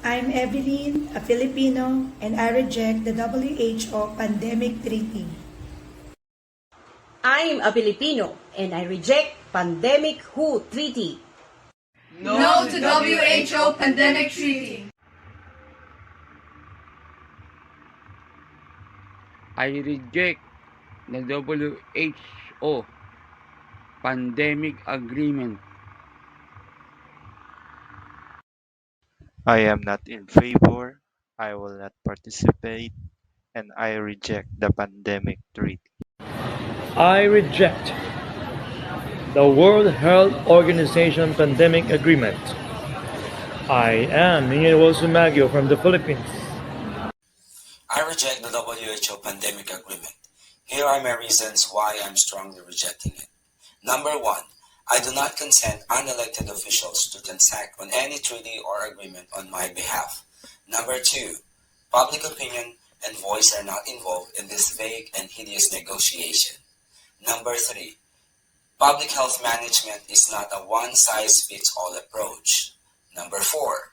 I'm Evelyn, a Filipino, and I reject the WHO pandemic treaty. I'm a Filipino and I reject Pandemic WHO Treaty. No to WHO Pandemic Treaty. I reject the WHO Pandemic Agreement. I am not in favor, I will not participate, and I reject the pandemic treaty. I reject the World Health Organization Pandemic Agreement. I am Miguel Sumagio from the Philippines. I reject the WHO Pandemic Agreement. Here are my reasons why I'm strongly rejecting it. Number 1. I do not consent unelected officials to transact on any treaty or agreement on my behalf. Number 2. Public opinion and voice are not involved in this vague and hideous negotiation. Number 3. Public health management is not a one-size-fits-all approach. Number 4.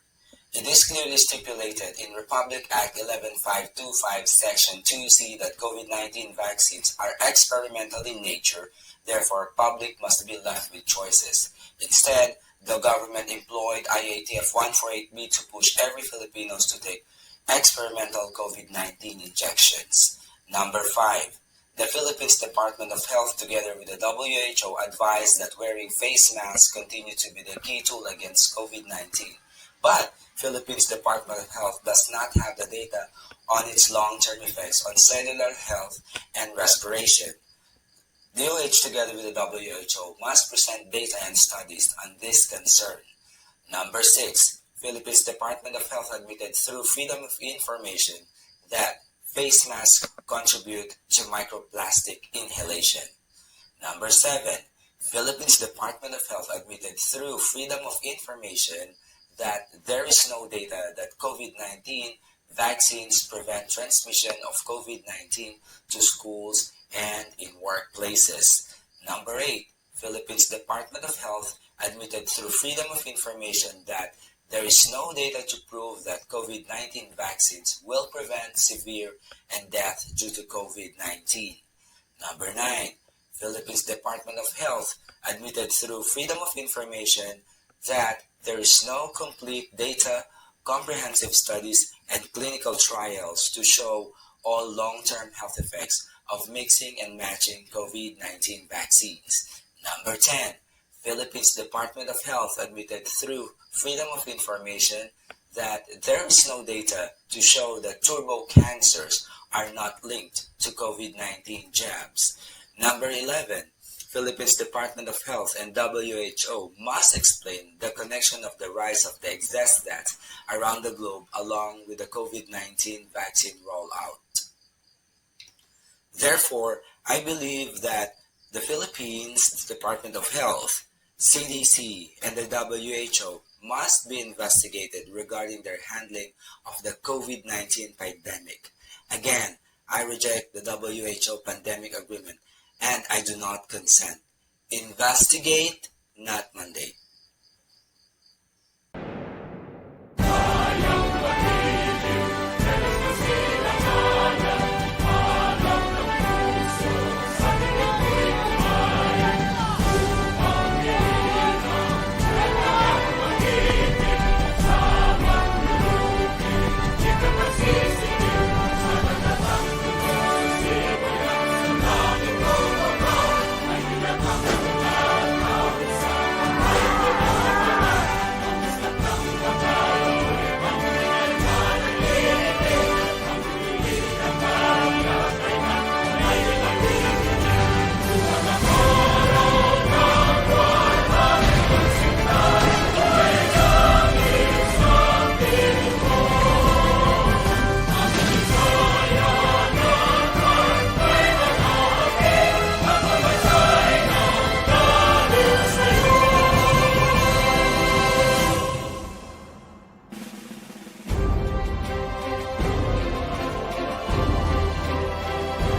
It is clearly stipulated in Republic Act 11525 Section 2C that COVID-19 vaccines are experimental in nature, therefore public must be left with choices. Instead, the government employed IATF 148B to push every Filipinos to take experimental COVID-19 injections. Number 5. The Philippines Department of Health together with the WHO advised that wearing face masks continue to be the key tool against COVID-19. But Philippines Department of Health does not have the data on its long-term effects on cellular health and respiration. DOH together with the WHO must present data and studies on this concern. Number 6. Philippines Department of Health admitted through Freedom of Information that face masks contribute to microplastic inhalation. Number 7. Philippines Department of Health admitted through Freedom of Information that there is no data that COVID-19 vaccines prevent transmission of COVID-19 to schools and in workplaces. Number 8. Philippines Department of Health admitted through Freedom of Information that there is no data to prove that COVID-19 vaccines will prevent severe and death due to COVID-19. Number 9. Philippines Department of Health admitted through Freedom of Information that there is no complete data, comprehensive studies, and clinical trials to show all long-term health effects of mixing and matching COVID-19 vaccines. Number 10. Philippines Department of Health admitted through Freedom of Information that there is no data to show that turbo cancers are not linked to COVID-19 jabs. Number 11. Philippines Department of Health and WHO must explain the connection of the rise of the excess deaths around the globe along with the COVID-19 vaccine rollout. Therefore, I believe that the Philippines Department of Health, CDC, and the WHO must be investigated regarding their handling of the COVID-19 pandemic. Again, I reject the WHO pandemic agreement and I do not consent. Investigate, not mandate.